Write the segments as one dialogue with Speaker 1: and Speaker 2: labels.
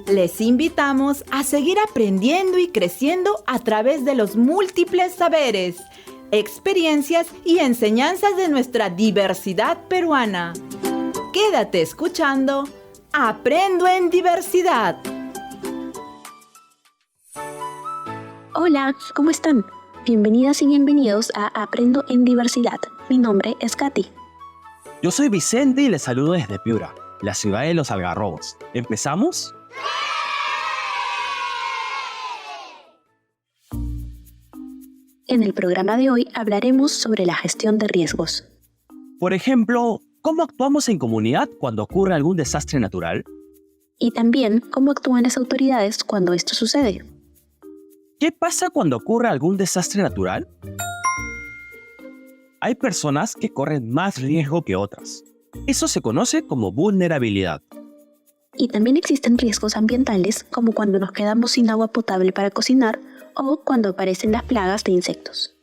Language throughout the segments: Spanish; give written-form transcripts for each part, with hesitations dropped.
Speaker 1: Les invitamos a seguir aprendiendo y creciendo a través de los múltiples saberes, experiencias y enseñanzas de nuestra diversidad peruana. Quédate escuchando Aprendo en Diversidad.
Speaker 2: Hola, ¿cómo están? Bienvenidas y bienvenidos a Aprendo en Diversidad. Mi nombre es Katy.
Speaker 3: Yo soy Vicente y les saludo desde Piura, la ciudad de los algarrobos. ¿Empezamos?
Speaker 2: En el programa de hoy hablaremos sobre la gestión de riesgos.
Speaker 3: Por ejemplo, ¿cómo actuamos en comunidad cuando ocurre algún desastre natural?
Speaker 2: Y también cómo actúan las autoridades cuando esto sucede.
Speaker 3: ¿Qué pasa cuando ocurre algún desastre natural? Hay personas que corren más riesgo que otras. Eso se conoce como vulnerabilidad.
Speaker 2: Y también existen riesgos ambientales, como cuando nos quedamos sin agua potable para cocinar o cuando aparecen las plagas de insectos.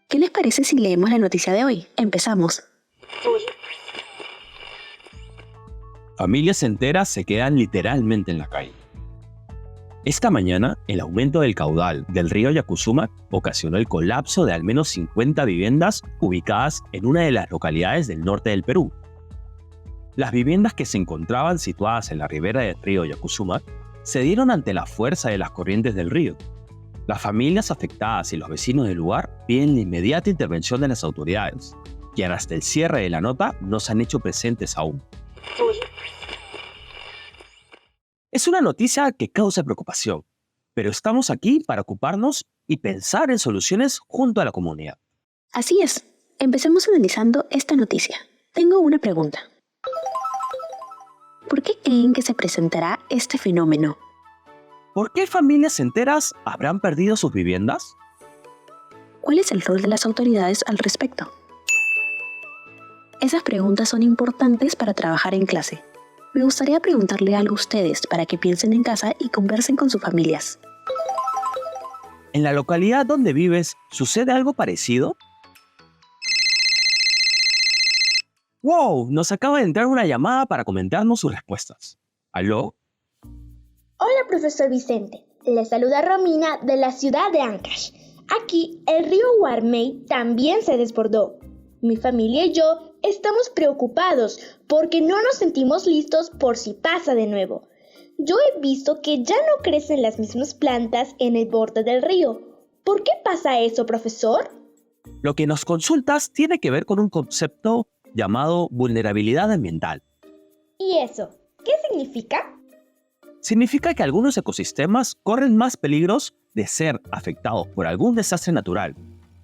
Speaker 2: ¿Qué les parece si leemos la noticia de hoy? Empezamos.
Speaker 3: Familias enteras se quedan literalmente en la calle. Esta mañana, el aumento del caudal del río Yacuzumac ocasionó el colapso de al menos 50 viviendas ubicadas en una de las localidades del norte del Perú. Las viviendas que se encontraban situadas en la ribera del río Yacuzumac cedieron ante la fuerza de las corrientes del río. Las familias afectadas y los vecinos del lugar piden la inmediata intervención de las autoridades, quien hasta el cierre de la nota no se han hecho presentes aún. Es una noticia que causa preocupación, pero estamos aquí para ocuparnos y pensar en soluciones junto a la comunidad.
Speaker 2: Así es. Empecemos analizando esta noticia. Tengo una pregunta. ¿Por qué creen que se presentará este fenómeno?
Speaker 3: ¿Por qué familias enteras habrán perdido sus viviendas?
Speaker 2: ¿Cuál es el rol de las autoridades al respecto? Esas preguntas son importantes para trabajar en clase. Me gustaría preguntarle algo a ustedes para que piensen en casa y conversen con sus familias.
Speaker 3: ¿En la localidad donde vives sucede algo parecido? ¡Wow! Nos acaba de entrar una llamada para comentarnos sus respuestas. ¿Aló?
Speaker 4: Hola, profesor Vicente. Le saluda Romina de la ciudad de Ancash. Aquí, el río Guarmey también se desbordó. Mi familia y yo estamos preocupados porque no nos sentimos listos por si pasa de nuevo. Yo he visto que ya no crecen las mismas plantas en el borde del río. ¿Por qué pasa eso, profesor?
Speaker 3: Lo que nos consultas tiene que ver con un concepto llamado vulnerabilidad ambiental.
Speaker 4: ¿Y eso? ¿Qué significa?
Speaker 3: Significa que algunos ecosistemas corren más peligros de ser afectados por algún desastre natural.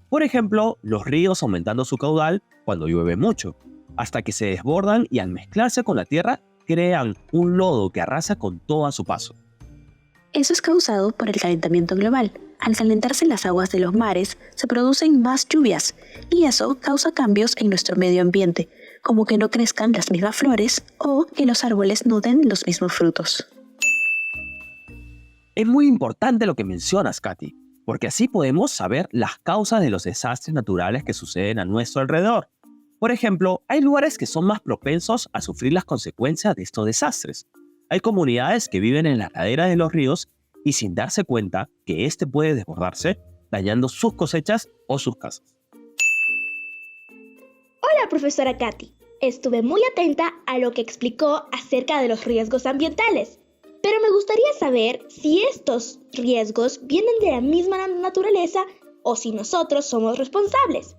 Speaker 3: Por ejemplo, los ríos aumentando su caudal cuando llueve mucho, hasta que se desbordan y al mezclarse con la tierra crean un lodo que arrasa con todo a su paso.
Speaker 2: Eso es causado por el calentamiento global. Al calentarse las aguas de los mares, se producen más lluvias, y eso causa cambios en nuestro medio ambiente, como que no crezcan las mismas flores o que los árboles no den los mismos frutos.
Speaker 3: Es muy importante lo que mencionas, Katy, porque así podemos saber las causas de los desastres naturales que suceden a nuestro alrededor. Por ejemplo, hay lugares que son más propensos a sufrir las consecuencias de estos desastres. Hay comunidades que viven en las laderas de los ríos y sin darse cuenta que este puede desbordarse, dañando sus cosechas o sus casas.
Speaker 4: Hola, profesora Katy. Estuve muy atenta a lo que explicó acerca de los riesgos ambientales, pero me gustaría saber si estos riesgos vienen de la misma naturaleza o si nosotros somos responsables.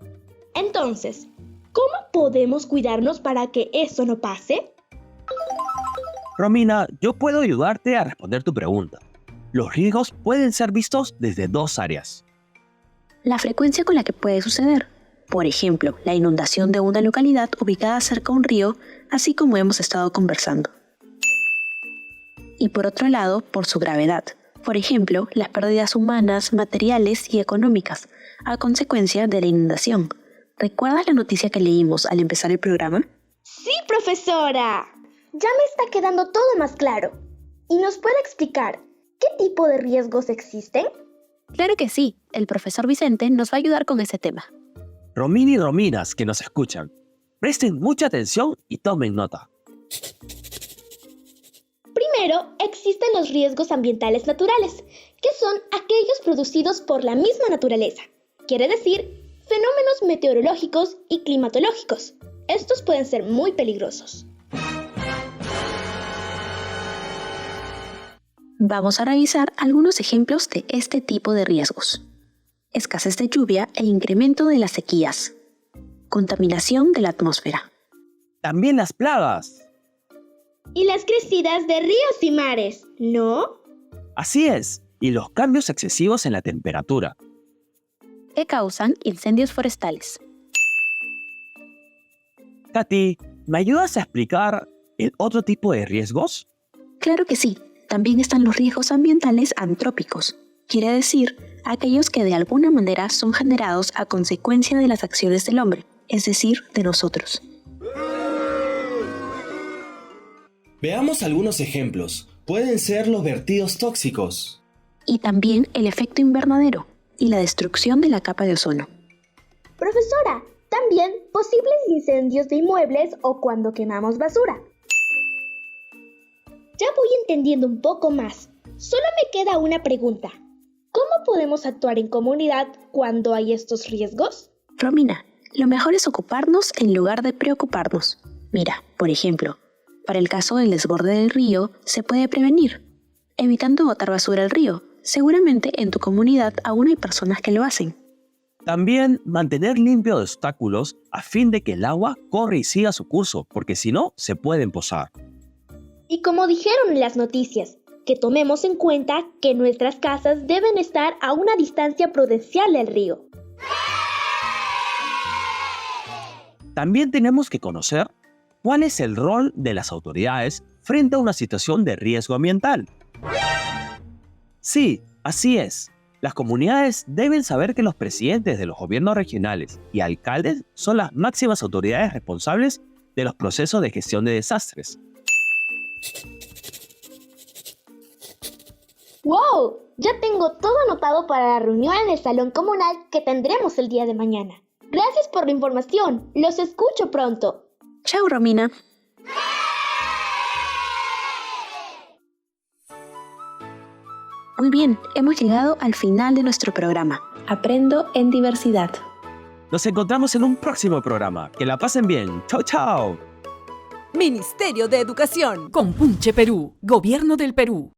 Speaker 4: Entonces, ¿cómo podemos cuidarnos para que eso no pase?
Speaker 3: Romina, yo puedo ayudarte a responder tu pregunta. Los riesgos pueden ser vistos desde dos áreas.
Speaker 2: La frecuencia con la que puede suceder. Por ejemplo, la inundación de una localidad ubicada cerca a un río, así como hemos estado conversando. Y por otro lado, por su gravedad. Por ejemplo, las pérdidas humanas, materiales y económicas, a consecuencia de la inundación. ¿Recuerdas la noticia que leímos al empezar el programa?
Speaker 4: Sí, profesora. Ya me está quedando todo más claro. ¿Y nos puede explicar qué tipo de riesgos existen?
Speaker 2: Claro que sí. El profesor Vicente nos va a ayudar con ese tema.
Speaker 3: Romina y Rominas que nos escuchan. Presten mucha atención y tomen nota.
Speaker 4: Primero, existen los riesgos ambientales naturales, que son aquellos producidos por la misma naturaleza. Quiere decir, fenómenos meteorológicos y climatológicos. Estos pueden ser muy peligrosos.
Speaker 2: Vamos a revisar algunos ejemplos de este tipo de riesgos. Escasez de lluvia e incremento de las sequías. Contaminación de la atmósfera.
Speaker 3: También las plagas.
Speaker 4: Y las crecidas de ríos y mares, ¿no?
Speaker 3: Así es, y los cambios excesivos en la temperatura.
Speaker 2: Que causan incendios forestales.
Speaker 3: Katy, ¿me ayudas a explicar el otro tipo de riesgos?
Speaker 2: Claro que sí. También están los riesgos ambientales antrópicos. Quiere decir, aquellos que de alguna manera son generados a consecuencia de las acciones del hombre, es decir, de nosotros.
Speaker 5: Veamos algunos ejemplos. Pueden ser los vertidos tóxicos.
Speaker 2: Y también el efecto invernadero y la destrucción de la capa de ozono.
Speaker 4: Profesora, también posibles incendios de inmuebles o cuando quemamos basura. Ya voy entendiendo un poco más. Solo me queda una pregunta. ¿Cómo podemos actuar en comunidad cuando hay estos riesgos?
Speaker 2: Romina, lo mejor es ocuparnos en lugar de preocuparnos. Mira, por ejemplo, para el caso del desborde del río, se puede prevenir, evitando botar basura al río. Seguramente en tu comunidad aún hay personas que lo hacen.
Speaker 3: También mantener limpio de obstáculos a fin de que el agua corra y siga su curso, porque si no, se puede empozar.
Speaker 4: Y como dijeron en las noticias, que tomemos en cuenta que nuestras casas deben estar a una distancia prudencial del río.
Speaker 3: También tenemos que conocer cuál es el rol de las autoridades frente a una situación de riesgo ambiental. Sí, así es. Las comunidades deben saber que los presidentes de los gobiernos regionales y alcaldes son las máximas autoridades responsables de los procesos de gestión de desastres.
Speaker 4: ¡Wow! Ya tengo todo anotado para la reunión en el salón comunal que tendremos el día de mañana. Gracias por la información. Los escucho pronto.
Speaker 2: Chao, Romina. Muy bien, hemos llegado al final de nuestro programa. Aprendo en diversidad.
Speaker 3: Nos encontramos en un próximo programa. Que la pasen bien. ¡Chao, chao!
Speaker 1: Ministerio de Educación. Compunche Perú. Gobierno del Perú.